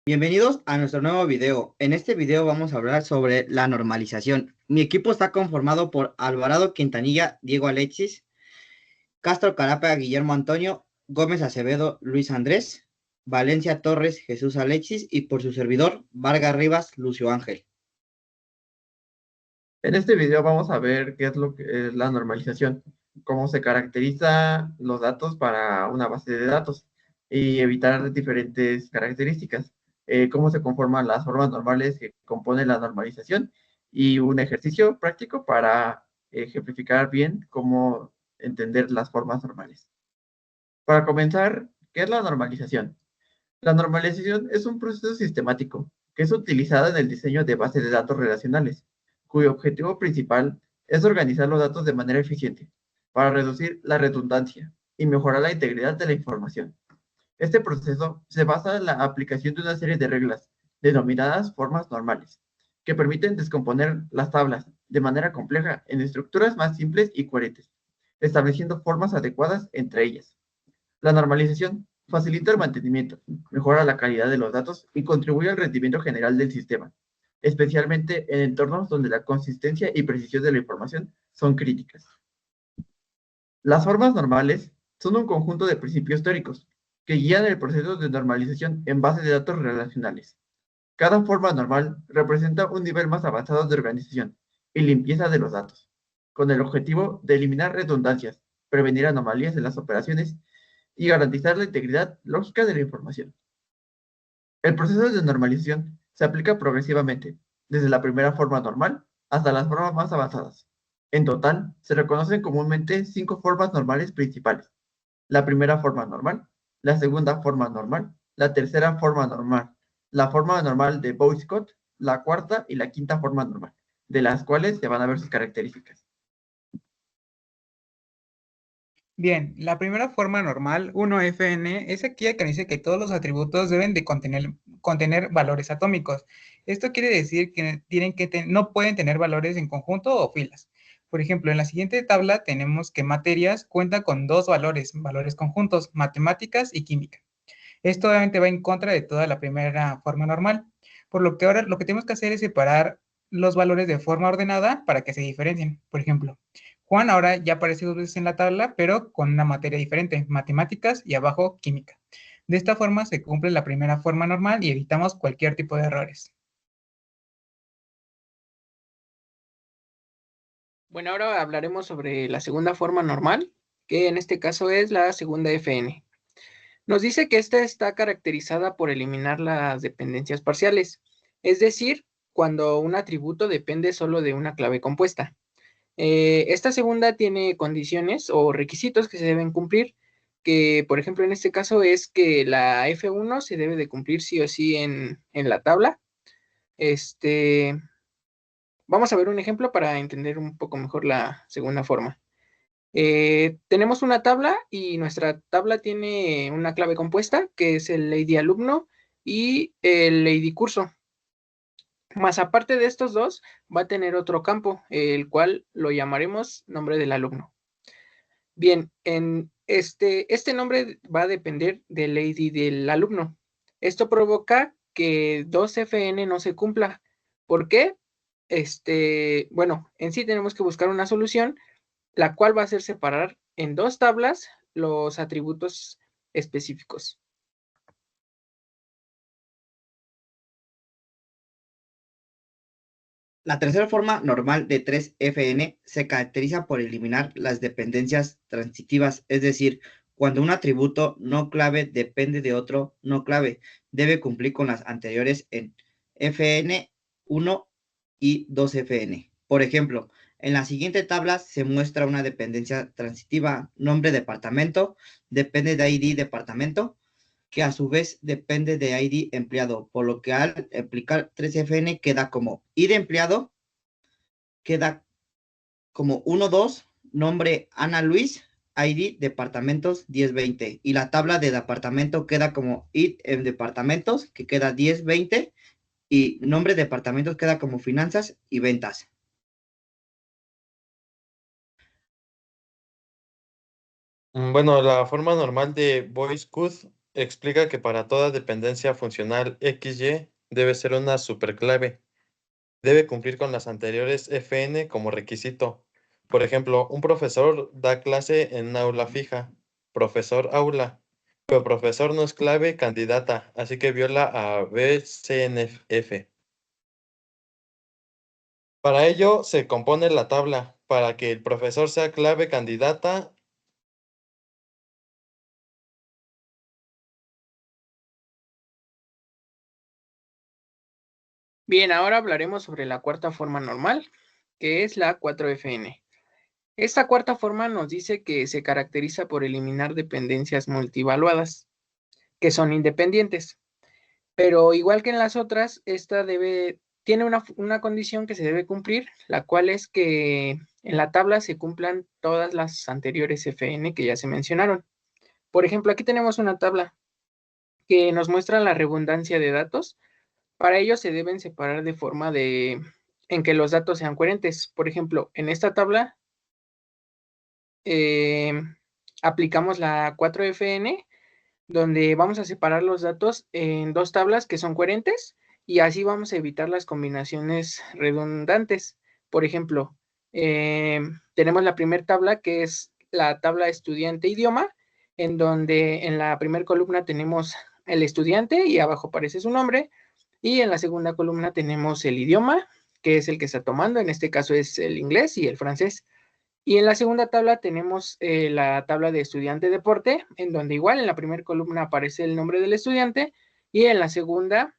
Bienvenidos a nuestro nuevo video. En este video vamos a hablar sobre la normalización. Mi equipo está conformado por Alvarado Quintanilla, Diego Alexis, Castro Carapa, Guillermo Antonio, Gómez Acevedo, Luis Andrés, Valencia Torres, Jesús Alexis y por su servidor, Vargas Rivas, Lucio Ángel. En este video vamos a ver qué es lo que es la normalización, cómo se caracteriza los datos para una base de datos y evitar diferentes características, cómo se conforman las formas normales que componen la normalización y un ejercicio práctico para ejemplificar bien cómo entender las formas normales. Para comenzar, ¿qué es la normalización? La normalización es un proceso sistemático que es utilizado en el diseño de bases de datos relacionales, cuyo objetivo principal es organizar los datos de manera eficiente para reducir la redundancia y mejorar la integridad de la información. Este proceso se basa en la aplicación de una serie de reglas denominadas formas normales, que permiten descomponer las tablas de manera compleja en estructuras más simples y coherentes, estableciendo formas adecuadas entre ellas. La normalización facilita el mantenimiento, mejora la calidad de los datos y contribuye al rendimiento general del sistema, especialmente en entornos donde la consistencia y precisión de la información son críticas. Las formas normales son un conjunto de principios teóricos que guían el proceso de normalización en bases de datos relacionales. Cada forma normal representa un nivel más avanzado de organización y limpieza de los datos, con el objetivo de eliminar redundancias, prevenir anomalías en las operaciones y garantizar la integridad lógica de la información. El proceso de normalización se aplica progresivamente, desde la primera forma normal hasta las formas más avanzadas. En total, se reconocen comúnmente 5 formas normales principales. La primera forma normal, la segunda forma normal, la tercera forma normal, la forma normal de Boycott, la cuarta y la quinta forma normal, de las cuales se van a ver sus características. Bien, la primera forma normal, 1FN, es aquella que dice que todos los atributos deben de contener valores atómicos. Esto quiere decir que no pueden tener valores en conjunto o filas. Por ejemplo, en la siguiente tabla tenemos que materias cuenta con dos valores conjuntos, matemáticas y química. Esto obviamente va en contra de toda la primera forma normal, por lo que ahora lo que tenemos que hacer es separar los valores de forma ordenada para que se diferencien. Por ejemplo, Juan ahora ya aparece 2 veces en la tabla, pero con una materia diferente, matemáticas y abajo química. De esta forma se cumple la primera forma normal y evitamos cualquier tipo de errores. Bueno, ahora hablaremos sobre la segunda forma normal, que en este caso es la segunda FN. Nos dice que esta está caracterizada por eliminar las dependencias parciales, es decir, cuando un atributo depende solo de una clave compuesta. Esta segunda tiene condiciones o requisitos que se deben cumplir, que por ejemplo en este caso es que la F1 se debe de cumplir sí o sí en la tabla. Vamos a ver un ejemplo para entender un poco mejor la segunda forma. Tenemos una tabla y nuestra tabla tiene una clave compuesta que es el Lady Alumno y el Lady Curso. Más aparte de estos dos, va a tener otro campo, el cual lo llamaremos nombre del alumno. Bien, en este nombre va a depender del Lady del alumno. Esto provoca que 2FN no se cumpla. ¿Por qué? Bueno, en sí tenemos que buscar una solución la cual va a hacer separar en dos tablas los atributos específicos. La tercera forma normal de 3FN se caracteriza por eliminar las dependencias transitivas, es decir, cuando un atributo no clave depende de otro no clave, debe cumplir con las anteriores en FN1 y 2FN. Por ejemplo, en la siguiente tabla se muestra una dependencia transitiva, nombre departamento, depende de ID departamento, que a su vez depende de ID empleado, por lo que al aplicar 3FN queda como ID empleado, queda como 1-2, nombre Ana Luis, ID departamentos 10-20, y la tabla de departamento queda como ID en departamentos, que queda 10-20, y nombre de departamentos queda como finanzas y ventas. Bueno, la forma normal de Boyce-Codd explica que para toda dependencia funcional XY debe ser una superclave. Debe cumplir con las anteriores FN como requisito. Por ejemplo, un profesor da clase en una aula fija, profesor aula, pero profesor no es clave candidata, así que viola a BCNF. Para ello se compone la tabla. Para que el profesor sea clave candidata, Bien, ahora hablaremos sobre la cuarta forma normal, que es la 4FN. Esta cuarta forma nos dice que se caracteriza por eliminar dependencias multivaluadas, que son independientes. Pero igual que en las otras, esta tiene una condición que se debe cumplir, la cual es que en la tabla se cumplan todas las anteriores FN que ya se mencionaron. Por ejemplo, aquí tenemos una tabla que nos muestra la redundancia de datos. Para ello se deben separar de forma en que los datos sean coherentes. Por ejemplo, en esta tabla aplicamos la 4FN, donde vamos a separar los datos en dos tablas que son coherentes y así vamos a evitar las combinaciones redundantes. Por ejemplo, tenemos la primera tabla que es la tabla estudiante-idioma, en donde en la primera columna tenemos el estudiante y abajo aparece su nombre, y en la segunda columna tenemos el idioma, que es el que está tomando, en este caso es el inglés y el francés. Y en la segunda tabla tenemos la tabla de estudiante deporte, en donde igual en la primera columna aparece el nombre del estudiante y en la segunda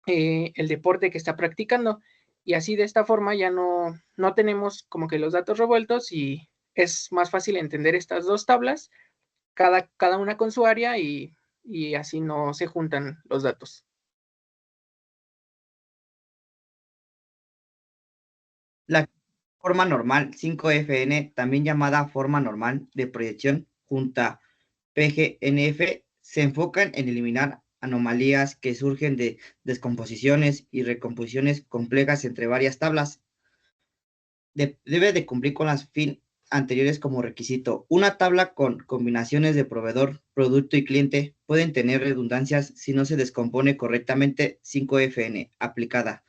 el deporte que está practicando. Y así de esta forma ya no tenemos como que los datos revueltos y es más fácil entender estas dos tablas, cada una con su área y así no se juntan los datos. La forma normal 5FN, también llamada forma normal de proyección junta PGNF, se enfocan en eliminar anomalías que surgen de descomposiciones y recomposiciones complejas entre varias tablas. Debe de cumplir con las anteriores como requisito. Una tabla con combinaciones de proveedor, producto y cliente pueden tener redundancias si no se descompone correctamente 5FN aplicada.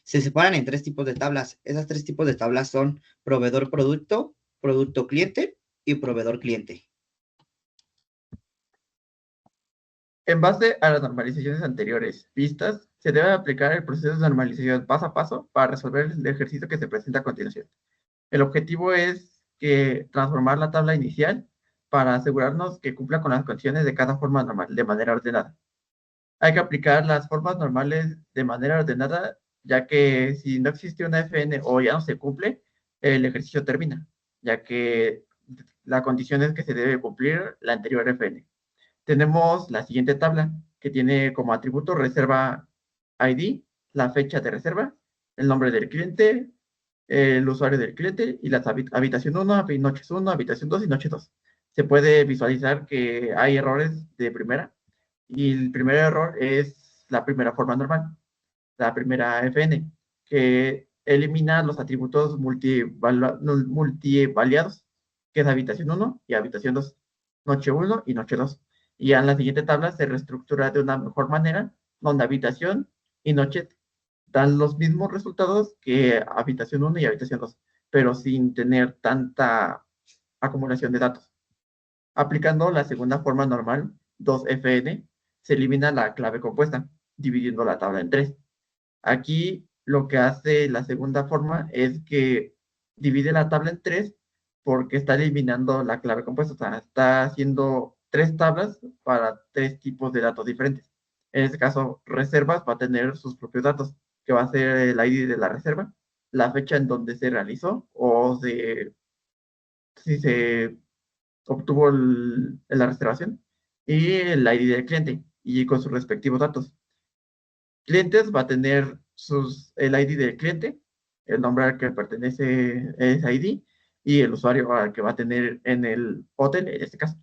Se separan en tres tipos de tablas. Esas tres tipos de tablas son proveedor-producto, producto-cliente y proveedor-cliente. En base a las normalizaciones anteriores vistas, se debe aplicar el proceso de normalización paso a paso para resolver el ejercicio que se presenta a continuación. El objetivo es transformar la tabla inicial para asegurarnos que cumpla con las condiciones de cada forma normal de manera ordenada. Hay que aplicar las formas normales de manera ordenada, ya que si no existe una FN o ya no se cumple, el ejercicio termina, ya que la condición es que se debe cumplir la anterior FN. Tenemos la siguiente tabla, que tiene como atributo reserva ID, la fecha de reserva, el nombre del cliente, el usuario del cliente y las habitación 1, noches 1, habitación 2 y noche 2. Se puede visualizar que hay errores de primera y el primer error es la primera forma normal, la primera FN, que elimina los atributos multivaliados, que es habitación 1 y habitación 2, noche 1 y noche 2. Y en la siguiente tabla se reestructura de una mejor manera, donde habitación y noche dan los mismos resultados que habitación 1 y habitación 2, pero sin tener tanta acumulación de datos. Aplicando la segunda forma normal, 2FN, se elimina la clave compuesta, dividiendo la tabla en 3. Aquí lo que hace la segunda forma es que divide la tabla en 3 porque está eliminando la clave compuesta, o sea, está haciendo 3 tablas para 3 tipos de datos diferentes. En este caso, reservas va a tener sus propios datos, que va a ser el ID de la reserva, la fecha en donde se realizó o si se obtuvo la reservación y el ID del cliente y con sus respectivos datos. Clientes va a tener el ID del cliente, el nombre al que pertenece ese ID y el usuario al que va a tener en el hotel, en este caso.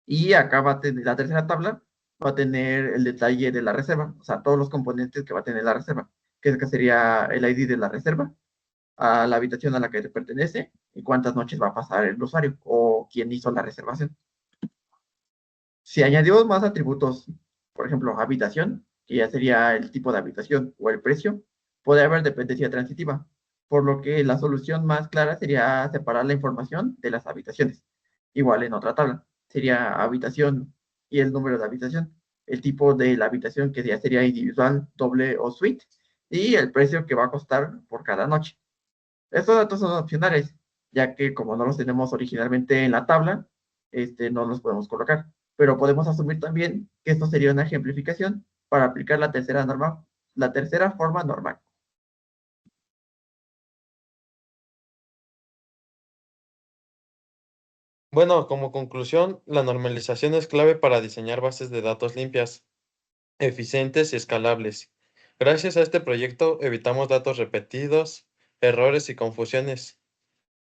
Y acá va a tener la tercera tabla, va a tener el detalle de la reserva, o sea, todos los componentes que va a tener la reserva, que sería el ID de la reserva, a la habitación a la que pertenece y cuántas noches va a pasar el usuario o quién hizo la reservación. Si añadimos más atributos, por ejemplo, habitación, que ya sería el tipo de habitación o el precio, puede haber dependencia transitiva, por lo que la solución más clara sería separar la información de las habitaciones. Igual en otra tabla, sería habitación y el número de habitación, el tipo de la habitación que ya sería individual, doble o suite, y el precio que va a costar por cada noche. Estos datos son opcionales, ya que como no los tenemos originalmente en la tabla, no los podemos colocar. Pero podemos asumir también que esto sería una ejemplificación para aplicar la tercera forma normal. Bueno, como conclusión, la normalización es clave para diseñar bases de datos limpias, eficientes y escalables. Gracias a este proyecto evitamos datos repetidos, errores y confusiones.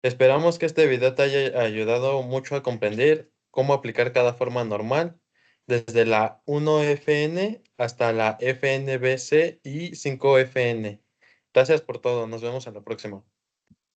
Esperamos que este video te haya ayudado mucho a comprender cómo aplicar cada forma normal, desde la 1FN hasta la FNBC y 5FN. Gracias por todo, nos vemos en la próxima.